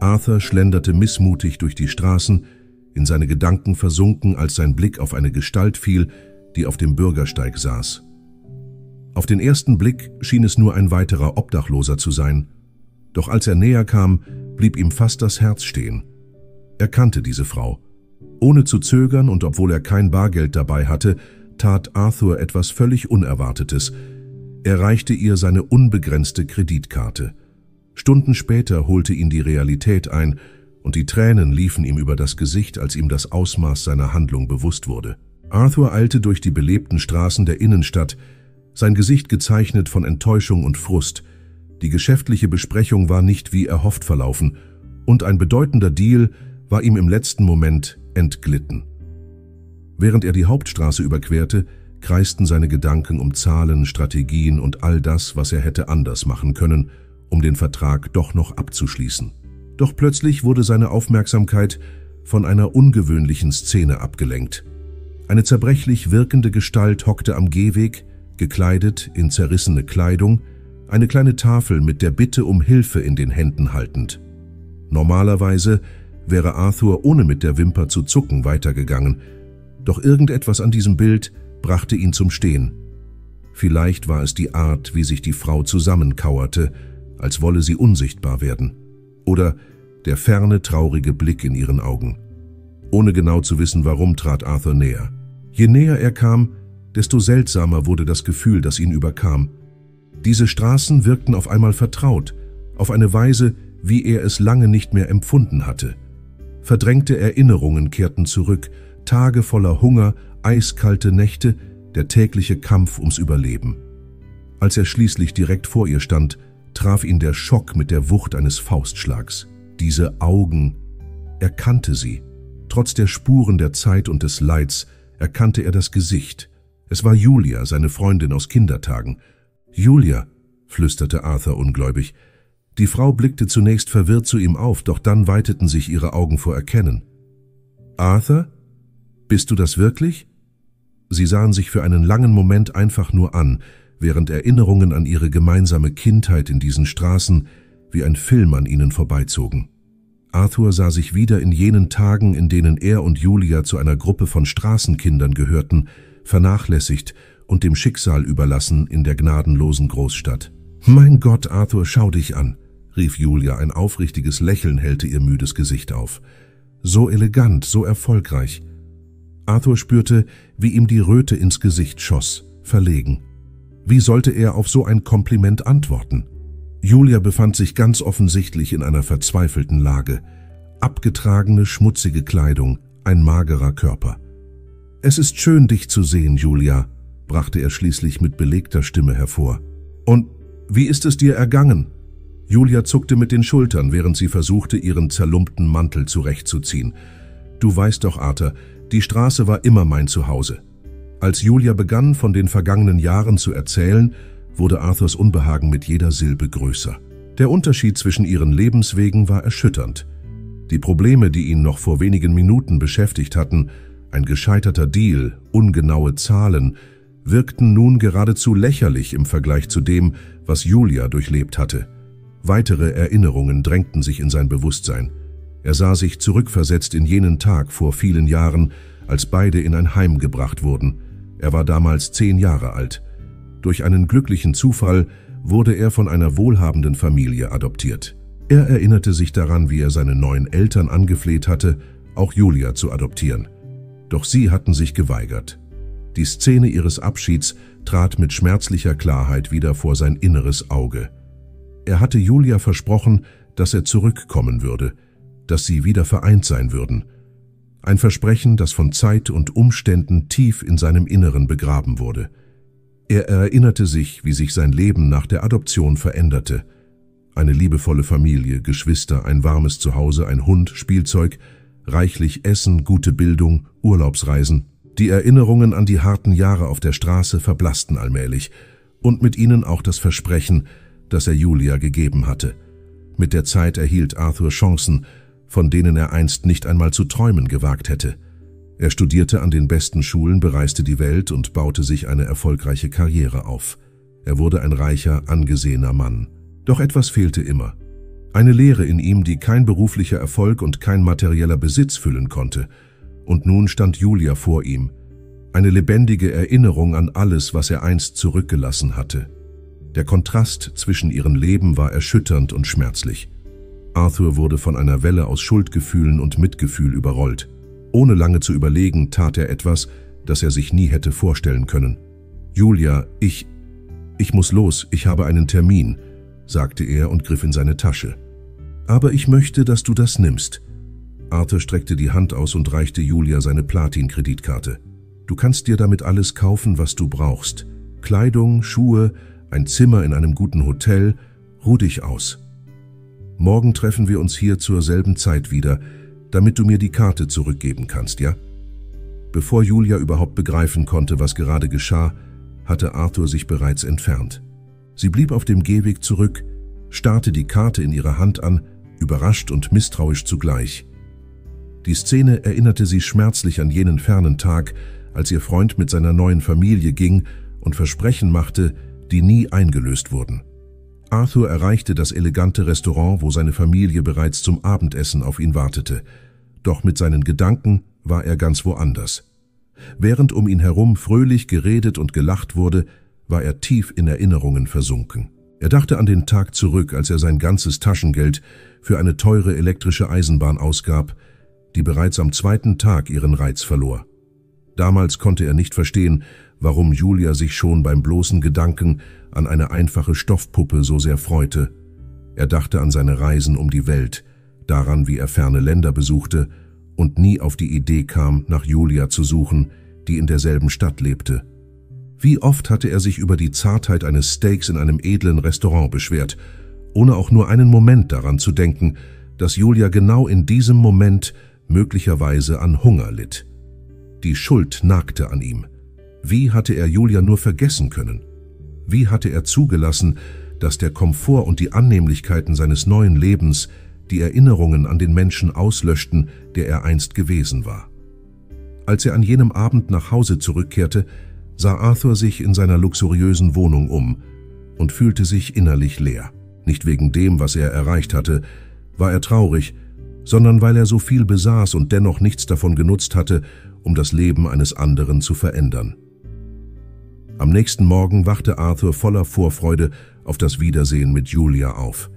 Arthur schlenderte missmutig durch die Straßen, in seine Gedanken versunken, als sein Blick auf eine Gestalt fiel, die auf dem Bürgersteig saß. Auf den ersten Blick schien es nur ein weiterer Obdachloser zu sein, doch als er näher kam, blieb ihm fast das Herz stehen. Er kannte diese Frau. Ohne zu zögern und obwohl er kein Bargeld dabei hatte, tat Arthur etwas völlig Unerwartetes. Er reichte ihr seine unbegrenzte Kreditkarte. Stunden später holte ihn die Realität ein und die Tränen liefen ihm über das Gesicht, als ihm das Ausmaß seiner Handlung bewusst wurde. Arthur eilte durch die belebten Straßen der Innenstadt, sein Gesicht gezeichnet von Enttäuschung und Frust. Die geschäftliche Besprechung war nicht wie erhofft verlaufen und ein bedeutender Deal war ihm im letzten Moment entglitten. Während er die Hauptstraße überquerte, kreisten seine Gedanken um Zahlen, Strategien und all das, was er hätte anders machen können, um den Vertrag doch noch abzuschließen. Doch plötzlich wurde seine Aufmerksamkeit von einer ungewöhnlichen Szene abgelenkt. Eine zerbrechlich wirkende Gestalt hockte am Gehweg, gekleidet in zerrissene Kleidung, eine kleine Tafel mit der Bitte um Hilfe in den Händen haltend. Normalerweise wäre Arthur ohne mit der Wimper zu zucken weitergegangen, doch irgendetwas an diesem Bild brachte ihn zum Stehen. Vielleicht war es die Art, wie sich die Frau zusammenkauerte, als wolle sie unsichtbar werden, oder der ferne, traurige Blick in ihren Augen. Ohne genau zu wissen, warum, trat Arthur näher. Je näher er kam, desto seltsamer wurde das Gefühl, das ihn überkam. Diese Straßen wirkten auf einmal vertraut, auf eine Weise, wie er es lange nicht mehr empfunden hatte. Verdrängte Erinnerungen kehrten zurück, Tage voller Hunger, eiskalte Nächte, der tägliche Kampf ums Überleben. Als er schließlich direkt vor ihr stand, traf ihn der Schock mit der Wucht eines Faustschlags. Diese Augen, er kannte sie. Trotz der Spuren der Zeit und des Leids erkannte er das Gesicht. Es war Julia, seine Freundin aus Kindertagen. »Julia«, flüsterte Arthur ungläubig. Die Frau blickte zunächst verwirrt zu ihm auf, doch dann weiteten sich ihre Augen vor Erkennen. »Arthur? Bist du das wirklich?« Sie sahen sich für einen langen Moment einfach nur an, während Erinnerungen an ihre gemeinsame Kindheit in diesen Straßen wie ein Film an ihnen vorbeizogen. Arthur sah sich wieder in jenen Tagen, in denen er und Julia zu einer Gruppe von Straßenkindern gehörten, vernachlässigt und dem Schicksal überlassen in der gnadenlosen Großstadt. »Mein Gott, Arthur, schau dich an«, rief Julia, ein aufrichtiges Lächeln hellte ihr müdes Gesicht auf. »So elegant, so erfolgreich.« Arthur spürte, wie ihm die Röte ins Gesicht schoss, verlegen. Wie sollte er auf so ein Kompliment antworten? Julia befand sich ganz offensichtlich in einer verzweifelten Lage. Abgetragene, schmutzige Kleidung, ein magerer Körper. »Es ist schön, dich zu sehen, Julia«, brachte er schließlich mit belegter Stimme hervor. »Und wie ist es dir ergangen?« Julia zuckte mit den Schultern, während sie versuchte, ihren zerlumpten Mantel zurechtzuziehen. »Du weißt doch, Arthur, die Straße war immer mein Zuhause.« Als Julia begann, von den vergangenen Jahren zu erzählen, wurde Arthurs Unbehagen mit jeder Silbe größer. Der Unterschied zwischen ihren Lebenswegen war erschütternd. Die Probleme, die ihn noch vor wenigen Minuten beschäftigt hatten, ein gescheiterter Deal, ungenaue Zahlen, wirkten nun geradezu lächerlich im Vergleich zu dem, was Julia durchlebt hatte. Weitere Erinnerungen drängten sich in sein Bewusstsein. Er sah sich zurückversetzt in jenen Tag vor vielen Jahren, als beide in ein Heim gebracht wurden. Er war damals 10 Jahre alt. Durch einen glücklichen Zufall wurde er von einer wohlhabenden Familie adoptiert. Er erinnerte sich daran, wie er seine neuen Eltern angefleht hatte, auch Julia zu adoptieren. Doch sie hatten sich geweigert. Die Szene ihres Abschieds trat mit schmerzlicher Klarheit wieder vor sein inneres Auge. Er hatte Julia versprochen, dass er zurückkommen würde, dass sie wieder vereint sein würden. Ein Versprechen, das von Zeit und Umständen tief in seinem Inneren begraben wurde. Er erinnerte sich, wie sich sein Leben nach der Adoption veränderte. Eine liebevolle Familie, Geschwister, ein warmes Zuhause, ein Hund, Spielzeug, reichlich Essen, gute Bildung, Urlaubsreisen. Die Erinnerungen an die harten Jahre auf der Straße verblassten allmählich und mit ihnen auch das Versprechen, das er Julia gegeben hatte. Mit der Zeit erhielt Arthur Chancen, von denen er einst nicht einmal zu träumen gewagt hätte. Er studierte an den besten Schulen, bereiste die Welt und baute sich eine erfolgreiche Karriere auf. Er wurde ein reicher, angesehener Mann. Doch etwas fehlte immer. Eine Leere in ihm, die kein beruflicher Erfolg und kein materieller Besitz füllen konnte. Und nun stand Julia vor ihm. Eine lebendige Erinnerung an alles, was er einst zurückgelassen hatte. Der Kontrast zwischen ihren Leben war erschütternd und schmerzlich. Arthur wurde von einer Welle aus Schuldgefühlen und Mitgefühl überrollt. Ohne lange zu überlegen, tat er etwas, das er sich nie hätte vorstellen können. »Julia, ich muss los, ich habe einen Termin«, sagte er und griff in seine Tasche. »Aber ich möchte, dass du das nimmst.« Arthur streckte die Hand aus und reichte Julia seine Platin-Kreditkarte. »Du kannst dir damit alles kaufen, was du brauchst. Kleidung, Schuhe, ein Zimmer in einem guten Hotel. Ruh dich aus. Morgen treffen wir uns hier zur selben Zeit wieder, damit du mir die Karte zurückgeben kannst, ja?« Bevor Julia überhaupt begreifen konnte, was gerade geschah, hatte Arthur sich bereits entfernt. Sie blieb auf dem Gehweg zurück, starrte die Karte in ihrer Hand an, überrascht und misstrauisch zugleich. Die Szene erinnerte sie schmerzlich an jenen fernen Tag, als ihr Freund mit seiner neuen Familie ging und Versprechen machte, die nie eingelöst wurden. Arthur erreichte das elegante Restaurant, wo seine Familie bereits zum Abendessen auf ihn wartete. Doch mit seinen Gedanken war er ganz woanders. Während um ihn herum fröhlich geredet und gelacht wurde, war er tief in Erinnerungen versunken. Er dachte an den Tag zurück, als er sein ganzes Taschengeld für eine teure elektrische Eisenbahn ausgab, die bereits am zweiten Tag ihren Reiz verlor. Damals konnte er nicht verstehen, warum Julia sich schon beim bloßen Gedanken an eine einfache Stoffpuppe so sehr freute. Er dachte an seine Reisen um die Welt, daran, wie er ferne Länder besuchte und nie auf die Idee kam, nach Julia zu suchen, die in derselben Stadt lebte. Wie oft hatte er sich über die Zartheit eines Steaks in einem edlen Restaurant beschwert, ohne auch nur einen Moment daran zu denken, dass Julia genau in diesem Moment möglicherweise an Hunger litt. Die Schuld nagte an ihm. Wie hatte er Julia nur vergessen können? Wie hatte er zugelassen, dass der Komfort und die Annehmlichkeiten seines neuen Lebens die Erinnerungen an den Menschen auslöschten, der er einst gewesen war? Als er an jenem Abend nach Hause zurückkehrte, sah Arthur sich in seiner luxuriösen Wohnung um und fühlte sich innerlich leer. Nicht wegen dem, was er erreicht hatte, war er traurig, sondern weil er so viel besaß und dennoch nichts davon genutzt hatte, um das Leben eines anderen zu verändern. Am nächsten Morgen wachte Arthur voller Vorfreude auf das Wiedersehen mit Julia auf.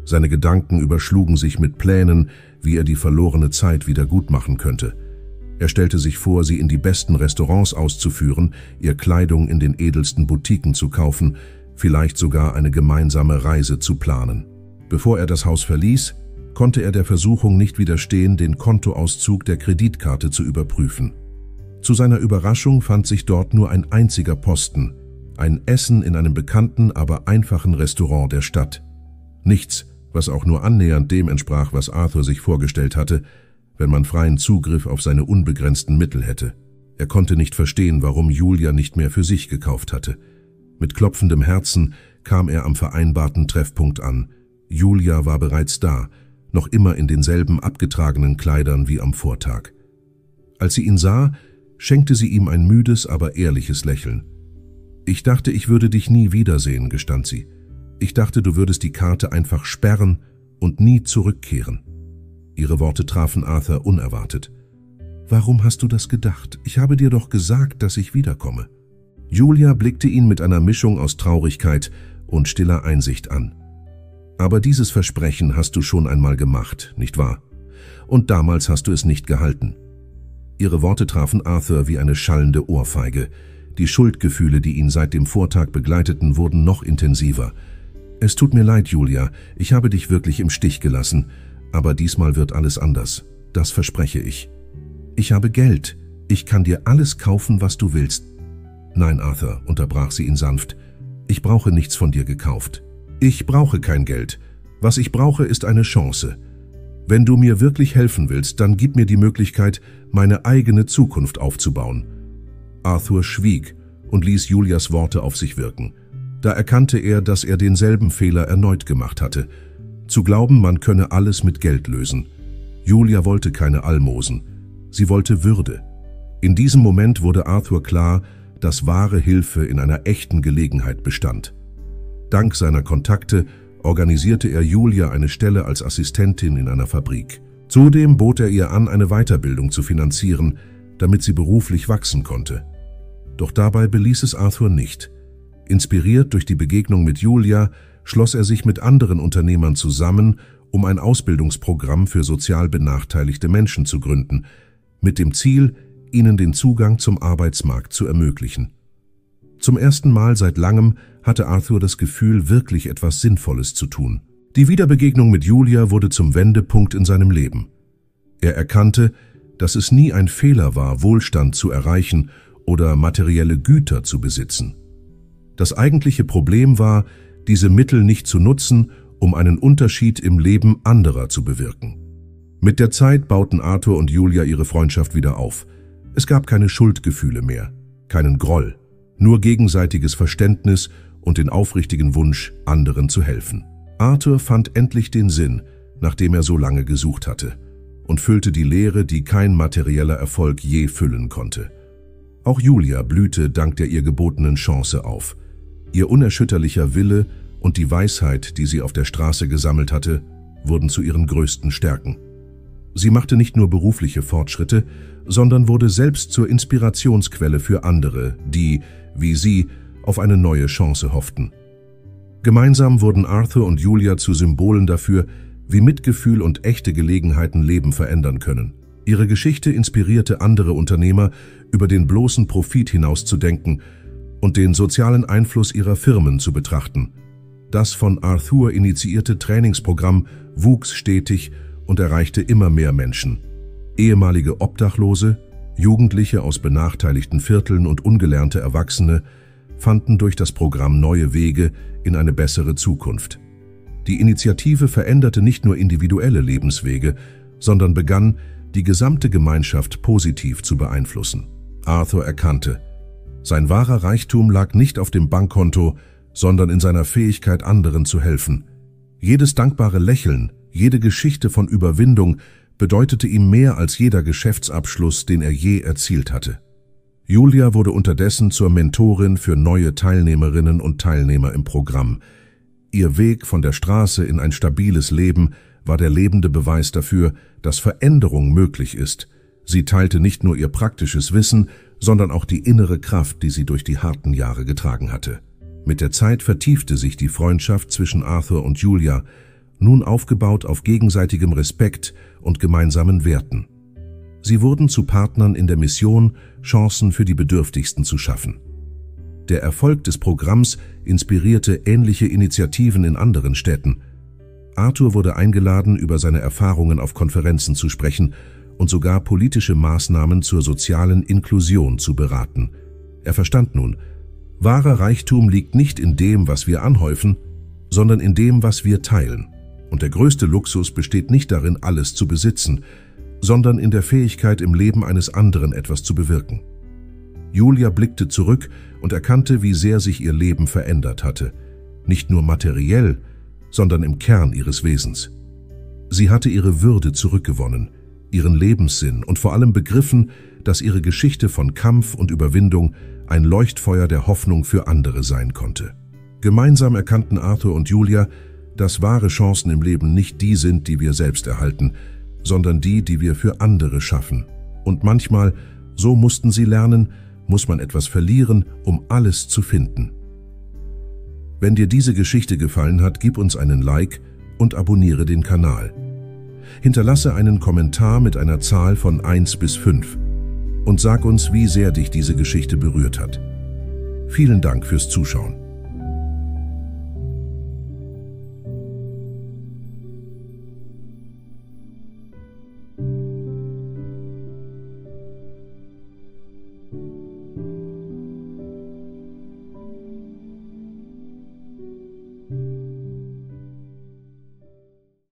Seine Gedanken überschlugen sich mit Plänen, wie er die verlorene Zeit wieder gut machen könnte. Er stellte sich vor, sie in die besten Restaurants auszuführen, ihr Kleidung in den edelsten Boutiquen zu kaufen, vielleicht sogar eine gemeinsame Reise zu planen. Bevor er das Haus verließ, konnte er der Versuchung nicht widerstehen, den Kontoauszug der Kreditkarte zu überprüfen. Zu seiner Überraschung fand sich dort nur ein einziger Posten, ein Essen in einem bekannten, aber einfachen Restaurant der Stadt. Nichts, was auch nur annähernd dem entsprach, was Arthur sich vorgestellt hatte, wenn man freien Zugriff auf seine unbegrenzten Mittel hätte. Er konnte nicht verstehen, warum Julia nicht mehr für sich gekauft hatte. Mit klopfendem Herzen kam er am vereinbarten Treffpunkt an. Julia war bereits da, noch immer in denselben abgetragenen Kleidern wie am Vortag. Als sie ihn sah, schenkte sie ihm ein müdes, aber ehrliches Lächeln. »Ich dachte, ich würde dich nie wiedersehen«, gestand sie. »Ich dachte, du würdest die Karte einfach sperren und nie zurückkehren.« Ihre Worte trafen Arthur unerwartet. »Warum hast du das gedacht? Ich habe dir doch gesagt, dass ich wiederkomme.« Julia blickte ihn mit einer Mischung aus Traurigkeit und stiller Einsicht an. »Aber dieses Versprechen hast du schon einmal gemacht, nicht wahr? Und damals hast du es nicht gehalten.« Ihre Worte trafen Arthur wie eine schallende Ohrfeige. Die Schuldgefühle, die ihn seit dem Vortag begleiteten, wurden noch intensiver. »Es tut mir leid, Julia, ich habe dich wirklich im Stich gelassen, aber diesmal wird alles anders. Das verspreche ich. Ich habe Geld, ich kann dir alles kaufen, was du willst.« »Nein, Arthur«, unterbrach sie ihn sanft, »ich brauche nichts von dir gekauft. Ich brauche kein Geld. Was ich brauche, ist eine Chance. Wenn du mir wirklich helfen willst, dann gib mir die Möglichkeit, meine eigene Zukunft aufzubauen.« Arthur schwieg und ließ Julias Worte auf sich wirken. Da erkannte er, dass er denselben Fehler erneut gemacht hatte. Zu glauben, man könne alles mit Geld lösen. Julia wollte keine Almosen. Sie wollte Würde. In diesem Moment wurde Arthur klar, dass wahre Hilfe in einer echten Gelegenheit bestand. Dank seiner Kontakte organisierte er Julia eine Stelle als Assistentin in einer Fabrik. Zudem bot er ihr an, eine Weiterbildung zu finanzieren, damit sie beruflich wachsen konnte. Doch dabei beließ es Arthur nicht. Inspiriert durch die Begegnung mit Julia, schloss er sich mit anderen Unternehmern zusammen, um ein Ausbildungsprogramm für sozial benachteiligte Menschen zu gründen, mit dem Ziel, ihnen den Zugang zum Arbeitsmarkt zu ermöglichen. Zum ersten Mal seit langem hatte Arthur das Gefühl, wirklich etwas Sinnvolles zu tun. Die Wiederbegegnung mit Julia wurde zum Wendepunkt in seinem Leben. Er erkannte, dass es nie ein Fehler war, Wohlstand zu erreichen oder materielle Güter zu besitzen. Das eigentliche Problem war, diese Mittel nicht zu nutzen, um einen Unterschied im Leben anderer zu bewirken. Mit der Zeit bauten Arthur und Julia ihre Freundschaft wieder auf. Es gab keine Schuldgefühle mehr, keinen Groll, nur gegenseitiges Verständnis und den aufrichtigen Wunsch, anderen zu helfen. Arthur fand endlich den Sinn, nach dem er so lange gesucht hatte, und füllte die Leere, die kein materieller Erfolg je füllen konnte. Auch Julia blühte dank der ihr gebotenen Chance auf. Ihr unerschütterlicher Wille und die Weisheit, die sie auf der Straße gesammelt hatte, wurden zu ihren größten Stärken. Sie machte nicht nur berufliche Fortschritte, sondern wurde selbst zur Inspirationsquelle für andere, die, wie sie, auf eine neue Chance hofften. Gemeinsam wurden Arthur und Julia zu Symbolen dafür, wie Mitgefühl und echte Gelegenheiten Leben verändern können. Ihre Geschichte inspirierte andere Unternehmer, über den bloßen Profit hinauszudenken und den sozialen Einfluss ihrer Firmen zu betrachten. Das von Arthur initiierte Trainingsprogramm wuchs stetig und erreichte immer mehr Menschen. Ehemalige Obdachlose, Jugendliche aus benachteiligten Vierteln und ungelernte Erwachsene fanden durch das Programm neue Wege in eine bessere Zukunft. Die Initiative veränderte nicht nur individuelle Lebenswege, sondern begann, die gesamte Gemeinschaft positiv zu beeinflussen. Arthur erkannte, sein wahrer Reichtum lag nicht auf dem Bankkonto, sondern in seiner Fähigkeit, anderen zu helfen. Jedes dankbare Lächeln, jede Geschichte von Überwindung bedeutete ihm mehr als jeder Geschäftsabschluss, den er je erzielt hatte. Julia wurde unterdessen zur Mentorin für neue Teilnehmerinnen und Teilnehmer im Programm. Ihr Weg von der Straße in ein stabiles Leben war der lebende Beweis dafür, dass Veränderung möglich ist. Sie teilte nicht nur ihr praktisches Wissen, sondern auch die innere Kraft, die sie durch die harten Jahre getragen hatte. Mit der Zeit vertiefte sich die Freundschaft zwischen Arthur und Julia, nun aufgebaut auf gegenseitigem Respekt und gemeinsamen Werten. Sie wurden zu Partnern in der Mission, Chancen für die Bedürftigsten zu schaffen. Der Erfolg des Programms inspirierte ähnliche Initiativen in anderen Städten. Arthur wurde eingeladen, über seine Erfahrungen auf Konferenzen zu sprechen und sogar politische Maßnahmen zur sozialen Inklusion zu beraten. Er verstand nun, wahrer Reichtum liegt nicht in dem, was wir anhäufen, sondern in dem, was wir teilen. Und der größte Luxus besteht nicht darin, alles zu besitzen, sondern in der Fähigkeit, im Leben eines anderen etwas zu bewirken. Julia blickte zurück und erkannte, wie sehr sich ihr Leben verändert hatte. Nicht nur materiell, sondern im Kern ihres Wesens. Sie hatte ihre Würde zurückgewonnen, ihren Lebenssinn und vor allem begriffen, dass ihre Geschichte von Kampf und Überwindung ein Leuchtfeuer der Hoffnung für andere sein konnte. Gemeinsam erkannten Arthur und Julia, dass wahre Chancen im Leben nicht die sind, die wir selbst erhalten, sondern die, die wir für andere schaffen. Und manchmal, so mussten sie lernen, muss man etwas verlieren, um alles zu finden. Wenn dir diese Geschichte gefallen hat, gib uns einen Like und abonniere den Kanal. Hinterlasse einen Kommentar mit einer Zahl von 1 bis 5 und sag uns, wie sehr dich diese Geschichte berührt hat. Vielen Dank fürs Zuschauen.